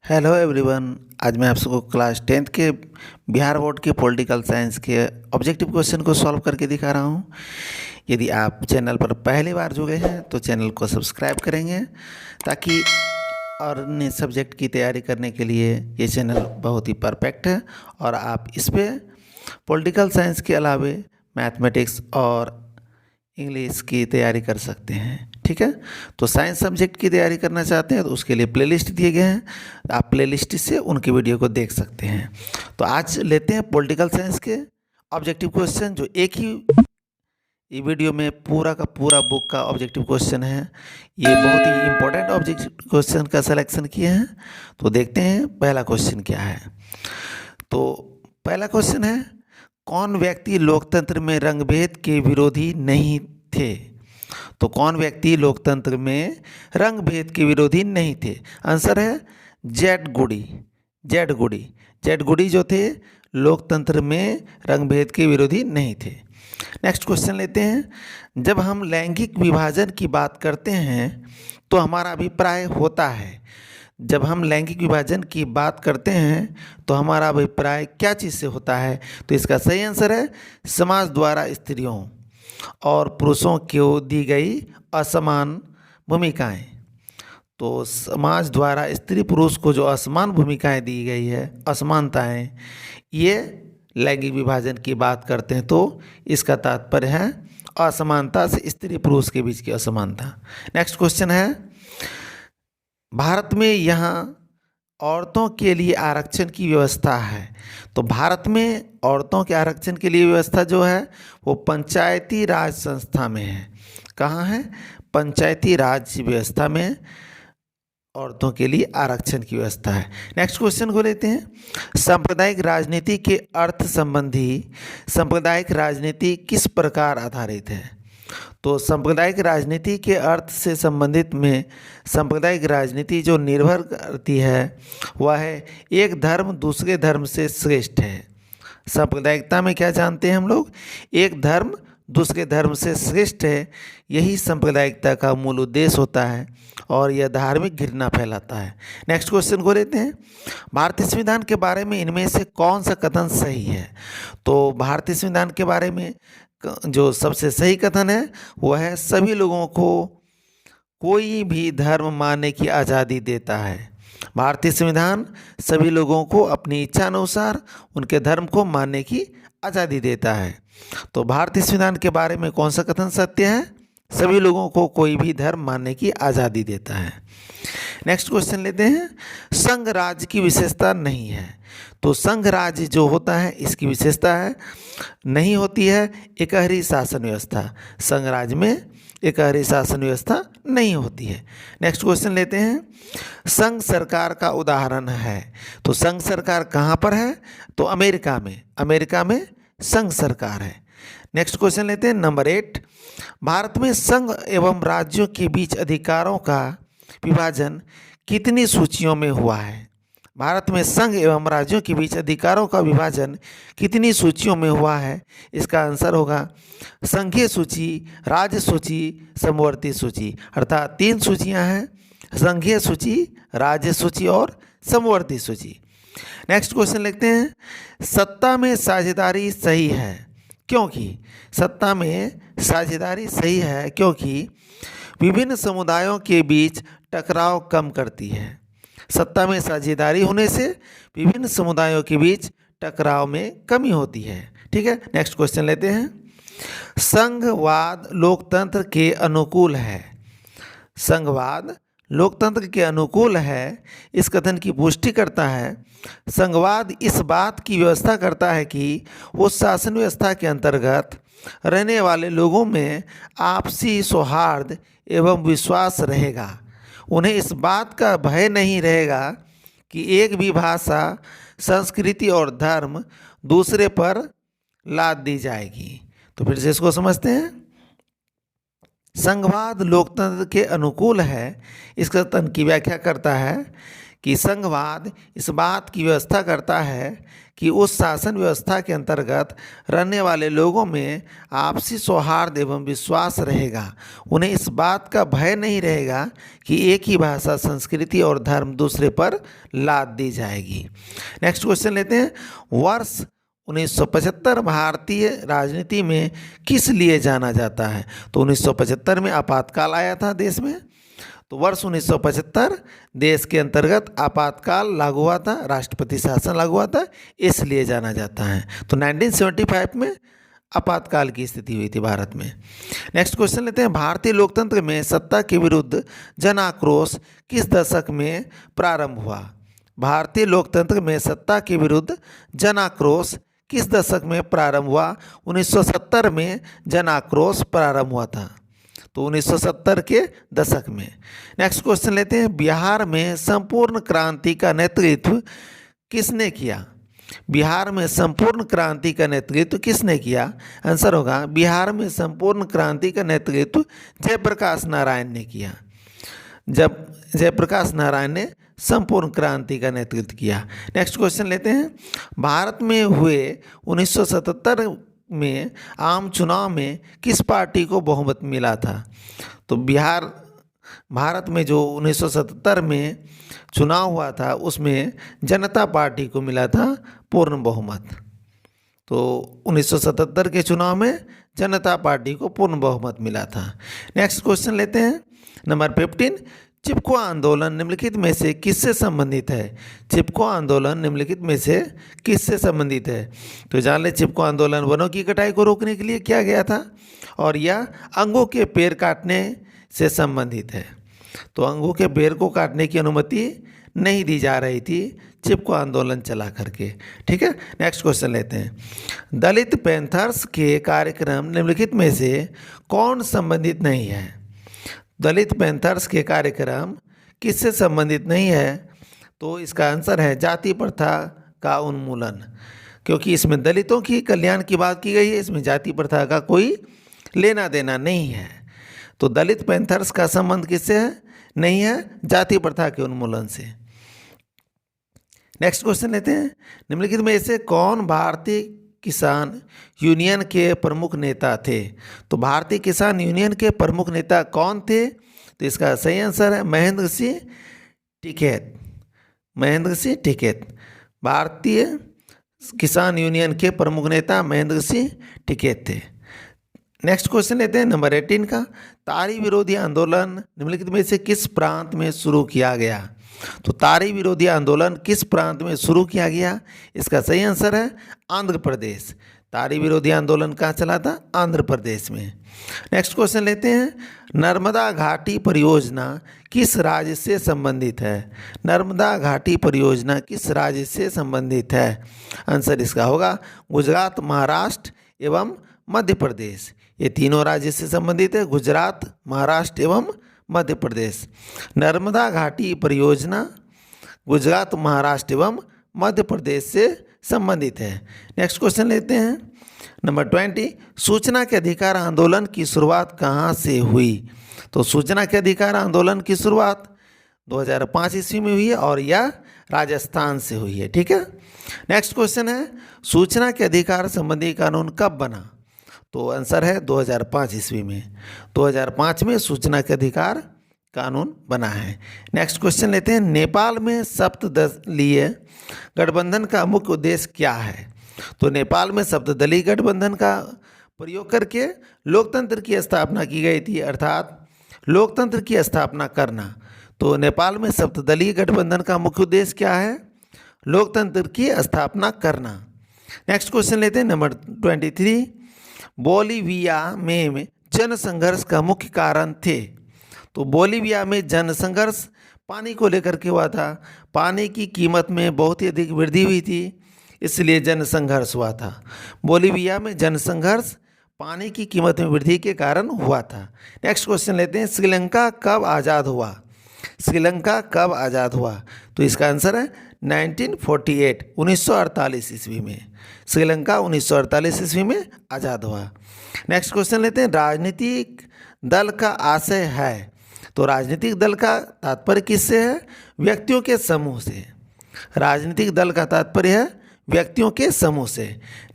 Hello everyone. आज मैं आप सबको क्लास 10th के बिहार बोर्ड के पॉलिटिकल साइंस के ऑब्जेक्टिव क्वेश्चन को सॉल्व करके दिखा रहा हूँ। यदि आप चैनल पर पहली बार जुड़े हैं तो चैनल को सब्सक्राइब करेंगे ताकि और अन्य सब्जेक्ट की तैयारी करने के लिए ये चैनल बहुत ही परफेक्ट है और आप इस पर पॉलिटिकल साइंस के अलावे मैथमेटिक्स और इंग्लिश की तैयारी कर सकते हैं। ठीक है, तो साइंस सब्जेक्ट की तैयारी करना चाहते हैं तो उसके लिए प्लेलिस्ट दिए गए हैं, आप प्लेलिस्ट से उनकी वीडियो को देख सकते हैं। तो आज लेते हैं पॉलिटिकल साइंस के ऑब्जेक्टिव क्वेश्चन, जो एक ही ये वीडियो में पूरा का पूरा बुक का ऑब्जेक्टिव क्वेश्चन है। ये बहुत ही इंपॉर्टेंट ऑब्जेक्टिव क्वेश्चन का सिलेक्शन किए हैं। तो देखते हैं पहला क्वेश्चन क्या है। तो पहला क्वेश्चन है, कौन व्यक्ति लोकतंत्र में रंगभेद के विरोधी नहीं थे? तो कौन व्यक्ति लोकतंत्र में रंग भेद के विरोधी नहीं थे? आंसर है जेड गुडी। जेड गुडी जो थे लोकतंत्र में रंग भेद के विरोधी नहीं थे। नेक्स्ट क्वेश्चन लेते हैं, जब हम लैंगिक विभाजन की बात करते हैं तो हमारा अभिप्राय होता है। जब हम लैंगिक विभाजन की बात करते हैं तो हमारा अभिप्राय क्या चीज़ से होता है? तो इसका सही आंसर है समाज द्वारा स्त्रियों और पुरुषों को दी गई असमान भूमिकाएं। तो समाज द्वारा स्त्री पुरुष को जो असमान भूमिकाएं दी गई है, असमानताएं, ये लैंगिक विभाजन की बात करते हैं तो इसका तात्पर्य है असमानता से स्त्री पुरुष के बीच की असमानता। नेक्स्ट क्वेश्चन है, भारत में यहाँ औरतों के लिए आरक्षण की व्यवस्था है। तो भारत में औरतों के आरक्षण के लिए व्यवस्था जो है वो पंचायती राज संस्था में है। कहाँ है? पंचायती राज व्यवस्था में औरतों के लिए आरक्षण की व्यवस्था है। नेक्स्ट क्वेश्चन को लेते हैं, सांप्रदायिक राजनीति के अर्थ संबंधी सांप्रदायिक राजनीति किस प्रकार आधारित है? तो सांप्रदायिक राजनीति के अर्थ से संबंधित में सांप्रदायिक राजनीति जो निर्भर करती है वह है एक धर्म दूसरे धर्म से श्रेष्ठ है। सांप्रदायिकता में क्या जानते हैं हम लोग? एक धर्म दूसरे धर्म से श्रेष्ठ है, यही सांप्रदायिकता का मूल उद्देश्य होता है और यह धार्मिक घृणा फैलाता है। नेक्स्ट क्वेश्चन को लेते हैं, भारतीय संविधान के बारे में इनमें से कौन सा कथन सही है? तो भारतीय संविधान के बारे में जो सबसे सही कथन है वह है सभी लोगों को कोई भी धर्म मानने की आज़ादी देता है। भारतीय संविधान सभी लोगों को अपनी इच्छा अनुसार उनके धर्म को मानने की आज़ादी देता है। तो भारतीय संविधान के बारे में कौन सा कथन सत्य है? सभी लोगों को कोई भी धर्म मानने की आज़ादी देता है। नेक्स्ट क्वेश्चन लेते हैं, संघ राज्य की विशेषता नहीं है। तो संघ राज्य जो होता है इसकी विशेषता है नहीं होती है एकहरी शासन व्यवस्था। संघ राज्य में एकहरी शासन व्यवस्था नहीं होती है। नेक्स्ट क्वेश्चन लेते हैं, संघ सरकार का उदाहरण है। तो संघ सरकार कहाँ पर है? तो अमेरिका में। अमेरिका में संघ सरकार है। नेक्स्ट क्वेश्चन लेते हैं नंबर 8, भारत में संघ एवं राज्यों के बीच अधिकारों का विभाजन कितनी सूचियों में हुआ है? भारत में संघ एवं राज्यों के बीच अधिकारों का विभाजन कितनी सूचियों में हुआ है? इसका आंसर होगा संघीय सूची, राज्य सूची, समवर्ती सूची। अर्थात 3 सूचियां हैं, संघीय सूची, राज्य सूची और समवर्ती सूची। नेक्स्ट क्वेश्चन लिखते हैं, सत्ता में साझेदारी सही है क्योंकि? सत्ता में साझेदारी सही है क्योंकि विभिन्न समुदायों के बीच टकराव कम करती है। सत्ता में साझेदारी होने से विभिन्न समुदायों के बीच टकराव में कमी होती है। ठीक है, नेक्स्ट क्वेश्चन लेते हैं, संघवाद लोकतंत्र के अनुकूल है। संघवाद लोकतंत्र के अनुकूल है, इस कथन की पुष्टि करता है संघवाद इस बात की व्यवस्था करता है कि उस शासन व्यवस्था के अंतर्गत रहने वाले लोगों में आपसी सौहार्द एवं विश्वास रहेगा। उन्हें इस बात का भय नहीं रहेगा कि एक भी भाषा, संस्कृति और धर्म दूसरे पर लाद दी जाएगी। तो फिर से इसको समझते हैं, संघवाद लोकतंत्र के अनुकूल है, इस कथन की व्याख्या करता है कि संघवाद इस बात की व्यवस्था करता है कि उस शासन व्यवस्था के अंतर्गत रहने वाले लोगों में आपसी सौहार्द एवं विश्वास रहेगा। उन्हें इस बात का भय नहीं रहेगा कि एक ही भाषा, संस्कृति और धर्म दूसरे पर लाद दी जाएगी। नेक्स्ट क्वेश्चन लेते हैं। वर्ष 1975 भारतीय राजनीति में किस लिए जाना जाता है? तो 1975 में आपातकाल आया था देश में, तो वर्ष 1975 देश के अंतर्गत आपातकाल लागू हुआ था, राष्ट्रपति शासन लागू हुआ था, इसलिए जाना जाता है। तो 1975 में आपातकाल की स्थिति हुई थी भारत में। नेक्स्ट क्वेश्चन लेते हैं। भारतीय लोकतंत्र में सत्ता के विरुद्ध जन आक्रोश किस दशक में प्रारंभ हुआ? भारतीय लोकतंत्र में सत्ता के विरुद्ध जन आक्रोश किस दशक में प्रारंभ हुआ? 1970 में जन आक्रोश प्रारंभ हुआ था, तो 1970 के दशक में। नेक्स्ट क्वेश्चन लेते हैं। बिहार में संपूर्ण क्रांति का नेतृत्व किसने किया? बिहार में संपूर्ण क्रांति का नेतृत्व किसने किया? आंसर होगा बिहार में संपूर्ण क्रांति का नेतृत्व जयप्रकाश नारायण ने किया। जब जयप्रकाश नारायण ने संपूर्ण क्रांति का नेतृत्व किया। नेक्स्ट क्वेश्चन लेते हैं। भारत में हुए 1977 में आम चुनाव में किस पार्टी को बहुमत मिला था? तो भारत में जो 1977 में चुनाव हुआ था उसमें जनता पार्टी को मिला था पूर्ण बहुमत। तो 1977 के चुनाव में जनता पार्टी को पूर्ण बहुमत मिला था। नेक्स्ट क्वेश्चन लेते हैं नंबर 15। चिपको आंदोलन निम्नलिखित में से किससे संबंधित है? चिपको आंदोलन निम्नलिखित में से किससे संबंधित है? तो जान ले, चिपको आंदोलन वनों की कटाई को रोकने के लिए किया गया था और यह अंगों के पेड़ काटने से संबंधित है। तो अंगों के पेड़ को काटने की अनुमति नहीं दी जा रही थी चिपको आंदोलन चला करके। ठीक है, नेक्स्ट क्वेश्चन लेते हैं। दलित पैंथर्स के कार्यक्रम निम्नलिखित में से कौन संबंधित नहीं है? दलित पैंथर्स के कार्यक्रम किससे संबंधित नहीं है? तो इसका आंसर है जाति प्रथा का उन्मूलन, क्योंकि इसमें दलितों की कल्याण की बात की गई है, इसमें जाति प्रथा का कोई लेना देना नहीं है। तो दलित पैंथर्स का संबंध किससे है? नहीं है, जाति प्रथा के उन्मूलन से। नेक्स्ट क्वेश्चन लेते हैं। निम्नलिखित में से कौन भारतीय किसान यूनियन के प्रमुख नेता थे? तो भारतीय किसान यूनियन के प्रमुख नेता कौन थे? तो इसका सही आंसर है महेंद्र सिंह टिकैत। महेंद्र सिंह टिकैत भारतीय किसान यूनियन के प्रमुख नेता महेंद्र सिंह टिकैत थे। नेक्स्ट क्वेश्चन लेते हैं नंबर 18 का। तारी विरोधी आंदोलन निम्नलिखित में से किस प्रांत में शुरू किया गया? तो तारी विरोधी आंदोलन किस प्रांत में शुरू किया गया? इसका सही आंसर है आंध्र प्रदेश। तारी विरोधी आंदोलन कहाँ चला था? आंध्र प्रदेश में। नेक्स्ट क्वेश्चन लेते हैं। नर्मदा घाटी परियोजना किस राज्य से संबंधित है? नर्मदा घाटी परियोजना किस राज्य से संबंधित है? आंसर इसका होगा गुजरात, महाराष्ट्र एवं मध्य प्रदेश। ये तीनों राज्य से संबंधित है, गुजरात, महाराष्ट्र एवं मध्य प्रदेश। नर्मदा घाटी परियोजना गुजरात, महाराष्ट्र एवं मध्य प्रदेश से संबंधित है। नेक्स्ट क्वेश्चन लेते हैं नंबर 20। सूचना के अधिकार आंदोलन की शुरुआत कहाँ से हुई? तो सूचना के अधिकार आंदोलन की शुरुआत 2005 ईस्वी में हुई है और यह राजस्थान से हुई है। ठीक है, नेक्स्ट क्वेश्चन है सूचना के अधिकार संबंधी कानून कब बना? तो आंसर है 2005 ईस्वी में। 2005 में सूचना के अधिकार कानून बना है। नेक्स्ट क्वेश्चन लेते हैं। नेपाल में सप्तदलीय गठबंधन का मुख्य उद्देश्य क्या है? तो नेपाल में सप्तदलीय गठबंधन का प्रयोग करके लोकतंत्र की स्थापना की गई थी, अर्थात लोकतंत्र की स्थापना करना। तो नेपाल में सप्तदलीय गठबंधन का मुख्य उद्देश्य क्या है? लोकतंत्र की स्थापना करना। नेक्स्ट क्वेश्चन लेते हैं नंबर 23। बोलीविया में जन संघर्ष का मुख्य कारण थे? तो बोलीविया में जन संघर्ष पानी को लेकर के हुआ था। पानी की कीमत में बहुत ही अधिक वृद्धि हुई थी, इसलिए जन संघर्ष हुआ था। बोलीविया में जन संघर्ष पानी की कीमत में वृद्धि के कारण हुआ था। नेक्स्ट क्वेश्चन लेते हैं। श्रीलंका कब आज़ाद हुआ? श्रीलंका कब आज़ाद हुआ? तो इसका आंसर है 1948 1948 ईस्वी में। श्रीलंका 1948 ईस्वी में आज़ाद हुआ। नेक्स्ट क्वेश्चन लेते हैं। राजनीतिक दल का आशय है? तो राजनीतिक दल का तात्पर्य किससे है? व्यक्तियों के समूह से। राजनीतिक दल का तात्पर्य है व्यक्तियों के समूह से।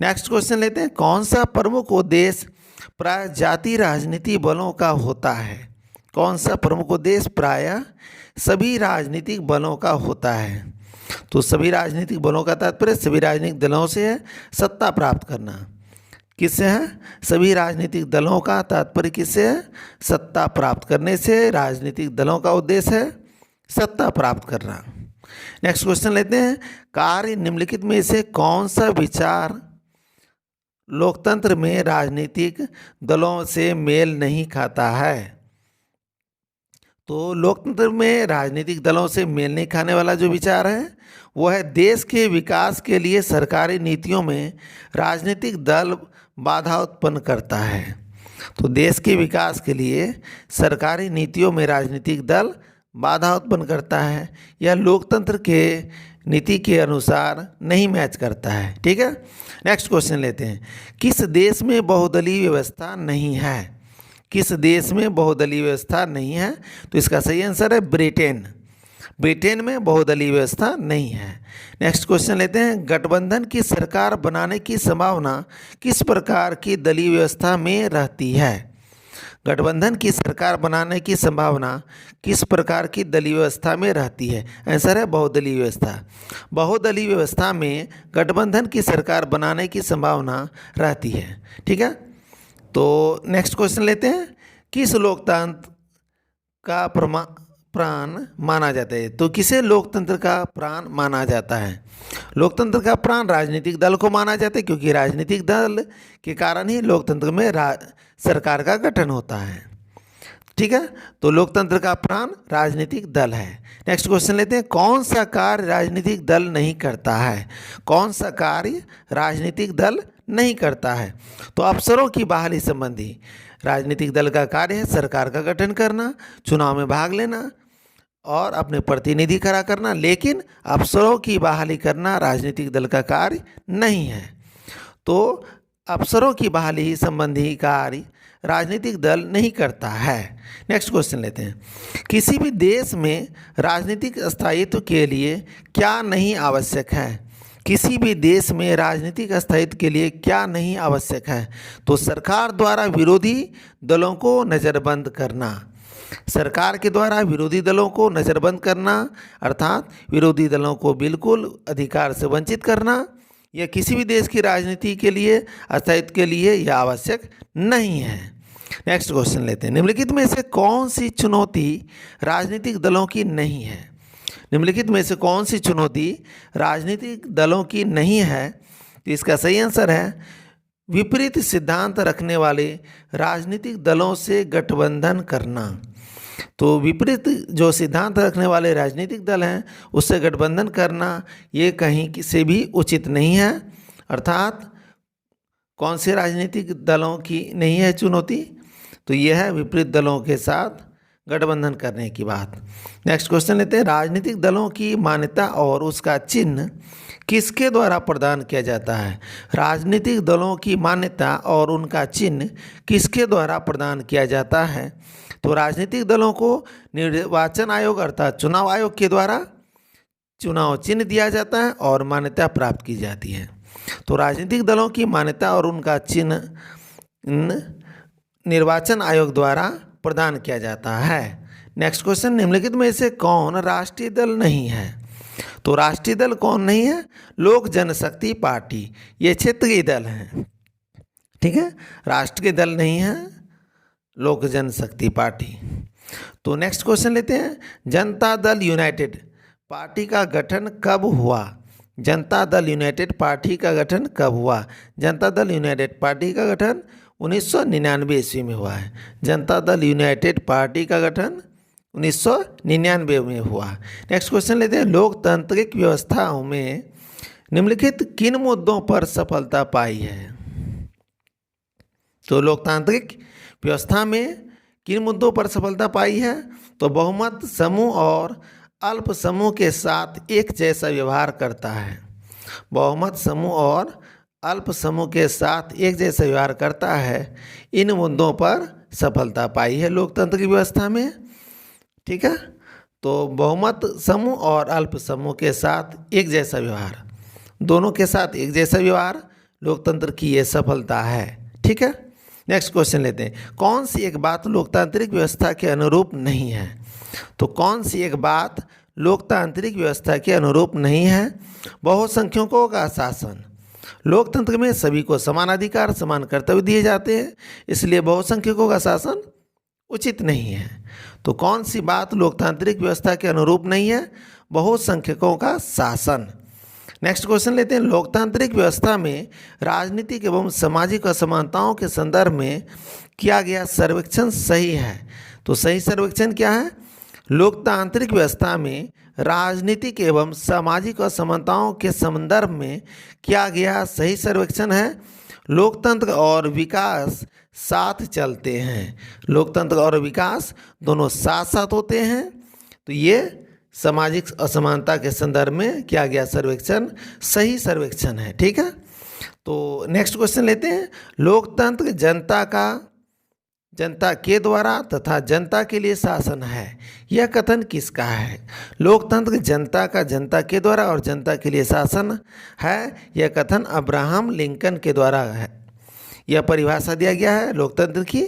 नेक्स्ट क्वेश्चन लेते हैं, कौन सा प्रमुख उद्देश्य प्राय जातीय राजनीतिक बलों का होता है? कौन सा प्रमुख उद्देश्य प्रायः सभी राजनीतिक बलों का होता है? तो सभी राजनीतिक बलों का तात्पर्य सभी राजनीतिक दलों से है सत्ता प्राप्त करना। किससे है? सभी राजनीतिक दलों का तात्पर्य किससे है? सत्ता प्राप्त करने से। राजनीतिक दलों का उद्देश्य है सत्ता प्राप्त करना। नेक्स्ट क्वेश्चन लेते हैं, कार्य निम्नलिखित में से कौन सा विचार लोकतंत्र में राजनीतिक दलों से मेल नहीं खाता है? तो लोकतंत्र में राजनीतिक दलों से मेल नहीं खाने वाला जो विचार है वो है देश के विकास के लिए सरकारी नीतियों में राजनीतिक दल बाधा उत्पन्न करता है। तो देश के विकास के लिए सरकारी नीतियों में राजनीतिक दल बाधा उत्पन्न करता है, यह लोकतंत्र के नीति के अनुसार नहीं मैच करता है। ठीक है, नेक्स्ट क्वेश्चन लेते हैं, किस देश में बहुदलीय व्यवस्था नहीं है? किस देश में बहुदलीय व्यवस्था नहीं है? तो इसका सही आंसर है ब्रिटेन। ब्रिटेन में बहुदलीय व्यवस्था नहीं है। नेक्स्ट क्वेश्चन लेते हैं, गठबंधन की सरकार बनाने की संभावना किस प्रकार की दलीय व्यवस्था में रहती है? गठबंधन की सरकार बनाने की संभावना किस प्रकार की दलीय व्यवस्था में रहती है? आंसर है बहुदलीय व्यवस्था। बहुदलीय व्यवस्था में गठबंधन की सरकार बनाने की संभावना रहती है। ठीक है, तो नेक्स्ट क्वेश्चन लेते हैं, किस लोकतंत्र का प्राण माना जाता है? तो किसे लोकतंत्र का प्राण माना जाता है? लोकतंत्र का प्राण राजनीतिक दल को माना जाता है, क्योंकि राजनीतिक दल के कारण ही लोकतंत्र में सरकार का गठन होता है। ठीक है, तो लोकतंत्र का प्राण राजनीतिक दल है। नेक्स्ट क्वेश्चन लेते हैं, कौन सा कार्य राजनीतिक दल नहीं करता है? कौन सा कार्य राजनीतिक दल नहीं करता है? तो अफसरों की बहाली संबंधी राजनीतिक दल का कार्य है सरकार का गठन करना, चुनाव में भाग लेना और अपने प्रतिनिधि खड़ा करना, लेकिन अफसरों की बहाली करना राजनीतिक दल का कार्य नहीं है। तो अफसरों की बहाली संबंधी कार्य राजनीतिक दल नहीं करता है। नेक्स्ट क्वेश्चन लेते हैं, किसी भी देश में राजनीतिक स्थायित्व के लिए क्या नहीं आवश्यक है? किसी भी देश में राजनीतिक स्थायित्व के लिए क्या नहीं आवश्यक है? तो सरकार द्वारा विरोधी दलों को नज़रबंद करना। सरकार के द्वारा विरोधी दलों को नज़रबंद करना अर्थात विरोधी दलों को बिल्कुल अधिकार से वंचित करना, यह किसी भी देश की राजनीति के लिए स्थायित्व के लिए यह आवश्यक नहीं है। नेक्स्ट क्वेश्चन लेते हैं, निम्नलिखित में से कौन सी चुनौती राजनीतिक दलों की नहीं है? निम्नलिखित में से कौन सी चुनौती राजनीतिक दलों की नहीं है? तो इसका सही आंसर है विपरीत सिद्धांत रखने वाले राजनीतिक दलों से गठबंधन करना। तो विपरीत जो सिद्धांत रखने वाले राजनीतिक दल हैं उससे गठबंधन करना ये कहीं से भी उचित नहीं है। अर्थात कौन से राजनीतिक दलों की नहीं है चुनौती? तो यह है विपरीत दलों के साथ गठबंधन करने की बात। नेक्स्ट क्वेश्चन लेते हैं, राजनीतिक दलों की मान्यता और उसका चिन्ह किसके द्वारा प्रदान किया जाता है? राजनीतिक दलों की मान्यता और उनका चिन्ह किसके द्वारा प्रदान किया जाता है? तो राजनीतिक दलों को निर्वाचन आयोग अर्थात चुनाव आयोग के द्वारा चुनाव चिन्ह दिया जाता है और मान्यता प्राप्त की जाती है। तो राजनीतिक दलों की मान्यता और उनका चिन्ह निर्वाचन आयोग द्वारा प्रदान किया जाता है। नेक्स्ट क्वेश्चन, निम्नलिखित में से कौन राष्ट्रीय दल नहीं है? तो राष्ट्रीय दल कौन नहीं है? लोक जनशक्ति पार्टी, ये क्षेत्रीय दल है। ठीक है, राष्ट्रीय दल नहीं है लोक जनशक्ति पार्टी। तो नेक्स्ट क्वेश्चन लेते हैं, जनता दल यूनाइटेड पार्टी का गठन कब हुआ? जनता दल यूनाइटेड पार्टी का गठन कब हुआ? जनता दल यूनाइटेड पार्टी का गठन 1999 ईस्वी में हुआ है। जनता दल यूनाइटेड पार्टी का गठन 1999 में हुआ। नेक्स्ट क्वेश्चन लेते हैं, लोकतांत्रिक व्यवस्थाओं में निम्नलिखित किन मुद्दों पर सफलता पाई है? तो लोकतांत्रिक व्यवस्था में किन मुद्दों पर सफलता पाई है? तो बहुमत समूह और अल्प समूह के साथ एक जैसा व्यवहार करता है। बहुमत समूह और अल्प समूह के साथ एक जैसा व्यवहार करता है, इन मुद्दों पर सफलता पाई है लोकतंत्र की व्यवस्था में। ठीक है। तो बहुमत समूह और अल्प समूह के साथ एक जैसा व्यवहार, दोनों के साथ एक जैसा व्यवहार लोकतंत्र की ये सफलता है। ठीक है। नेक्स्ट क्वेश्चन लेते हैं, कौन सी एक बात लोकतांत्रिक व्यवस्था के अनुरूप नहीं है? तो कौन सी एक बात लोकतांत्रिक व्यवस्था के अनुरूप नहीं है? बहुसंख्यकों का शासन। लोकतंत्र में सभी को समान अधिकार, समान कर्तव्य दिए जाते हैं, इसलिए बहुसंख्यकों का शासन उचित नहीं है। तो कौन सी बात लोकतांत्रिक व्यवस्था के अनुरूप नहीं है? बहुसंख्यकों का शासन। नेक्स्ट क्वेश्चन लेते हैं, लोकतांत्रिक व्यवस्था में राजनीतिक एवं सामाजिक असमानताओं के संदर्भ में किया गया सर्वेक्षण सही है? तो सही सर्वेक्षण क्या है? लोकतांत्रिक व्यवस्था में राजनीतिक एवं सामाजिक असमानताओं के संदर्भ में किया गया सही सर्वेक्षण है, लोकतंत्र और विकास साथ चलते हैं। लोकतंत्र और विकास दोनों साथ साथ होते हैं। तो ये सामाजिक असमानता के संदर्भ में किया गया सर्वेक्षण सही सर्वेक्षण है। ठीक है। तो नेक्स्ट क्वेश्चन लेते हैं, लोकतंत्र जनता के द्वारा तथा जनता के लिए शासन है, यह कथन किसका है? लोकतंत्र जनता का जनता के द्वारा और जनता के लिए शासन है, यह कथन अब्राहम लिंकन के द्वारा है। यह परिभाषा दिया गया है लोकतंत्र की,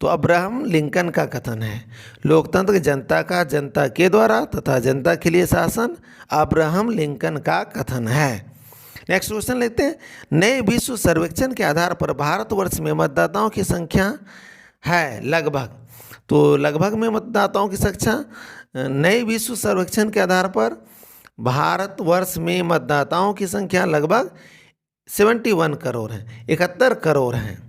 तो अब्राहम लिंकन का कथन है। लोकतंत्र जनता का जनता के द्वारा तथा जनता के लिए शासन अब्राहम लिंकन का कथन है। नेक्स्ट क्वेश्चन लेते हैं, नए विश्व सर्वेक्षण के आधार पर भारतवर्ष में मतदाताओं की संख्या है लगभग। तो लगभग में मतदाताओं की संख्या, नए विश्व सर्वेक्षण के आधार पर भारतवर्ष में मतदाताओं की संख्या लगभग 71 करोड़ है, 71 करोड़ हैं।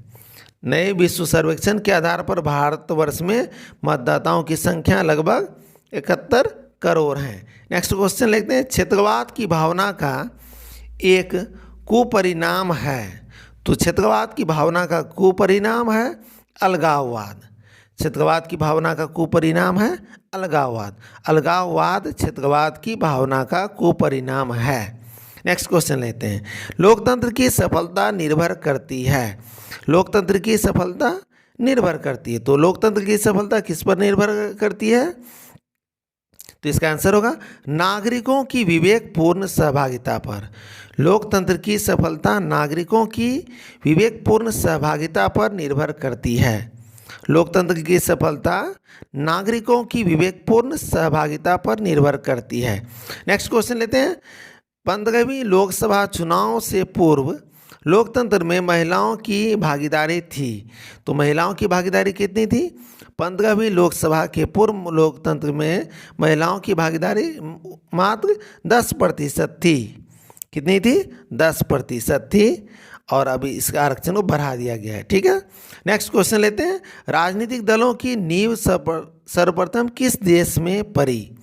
नए विश्व सर्वेक्षण के आधार पर भारतवर्ष में मतदाताओं की संख्या लगभग 71 करोड़ हैं। नेक्स्ट क्वेश्चन लेते हैं, क्षेत्रवाद की भावना का एक कुपरिणाम है। तो क्षेत्रवाद की भावना का कुपरिणाम है अलगाववाद। क्षेत्रवाद की भावना का कुपरिणाम है अलगाववाद। अलगाववाद क्षेत्रवाद की भावना का कुपरिणाम है। नेक्स्ट क्वेश्चन लेते हैं, लोकतंत्र की सफलता निर्भर करती है। लोकतंत्र की सफलता निर्भर करती है। तो लोकतंत्र की सफलता किस पर निर्भर करती है? तो इसका आंसर होगा नागरिकों की विवेकपूर्ण सहभागिता पर। लोकतंत्र की सफलता नागरिकों की विवेकपूर्ण सहभागिता पर निर्भर करती है। लोकतंत्र की सफलता नागरिकों की विवेकपूर्ण सहभागिता पर निर्भर करती है। नेक्स्ट क्वेश्चन लेते हैं, 15वीं लोकसभा चुनाव से पूर्व लोकतंत्र में महिलाओं की भागीदारी थी। तो महिलाओं की भागीदारी कितनी थी? 15वीं लोकसभा के पूर्व लोकतंत्र में महिलाओं की भागीदारी मात्र 10% थी। कितनी थी? 10% थी, और अभी इसका आरक्षण को बढ़ा दिया गया है। ठीक है। नेक्स्ट क्वेश्चन लेते हैं, राजनीतिक दलों की नींव सर्वप्रथम किस देश में पड़ी?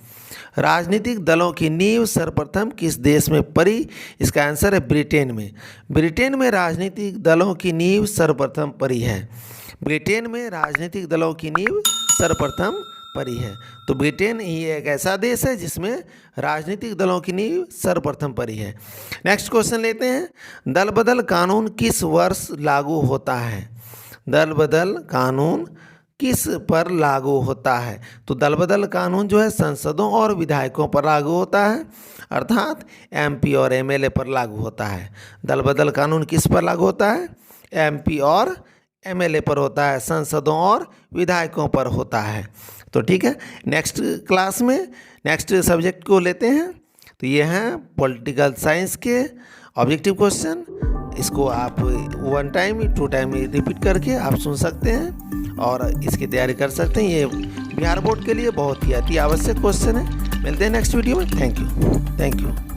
राजनीतिक दलों की नींव सर्वप्रथम किस देश में पड़ी? इसका आंसर है ब्रिटेन में। ब्रिटेन में राजनीतिक दलों की नींव सर्वप्रथम पड़ी है। ब्रिटेन में राजनीतिक दलों की नींव सर्वप्रथम पड़ी है। तो ब्रिटेन ही एक ऐसा देश है जिसमें राजनीतिक दलों की नींव सर्वप्रथम पड़ी है। नेक्स्ट क्वेश्चन लेते हैं, दल बदल कानून किस वर्ष लागू होता है? दल बदल कानून किस पर लागू होता है? तो दल बदल कानून जो है संसदों और विधायकों पर लागू होता है, अर्थात एमपी और एमएलए पर लागू होता है। दल बदल कानून किस पर लागू होता है? एमपी और एमएलए पर होता है, संसदों और विधायकों पर होता है। तो ठीक है, नेक्स्ट क्लास में नेक्स्ट सब्जेक्ट को लेते हैं। तो ये हैं पॉलिटिकल साइंस के ऑब्जेक्टिव क्वेश्चन। इसको आप 1 टाइम 2 टाइम रिपीट करके आप सुन सकते हैं और इसकी तैयारी कर सकते हैं। ये बिहार बोर्ड के लिए बहुत ही अति आवश्यक क्वेश्चन है। मिलते हैं नेक्स्ट वीडियो में। Thank you.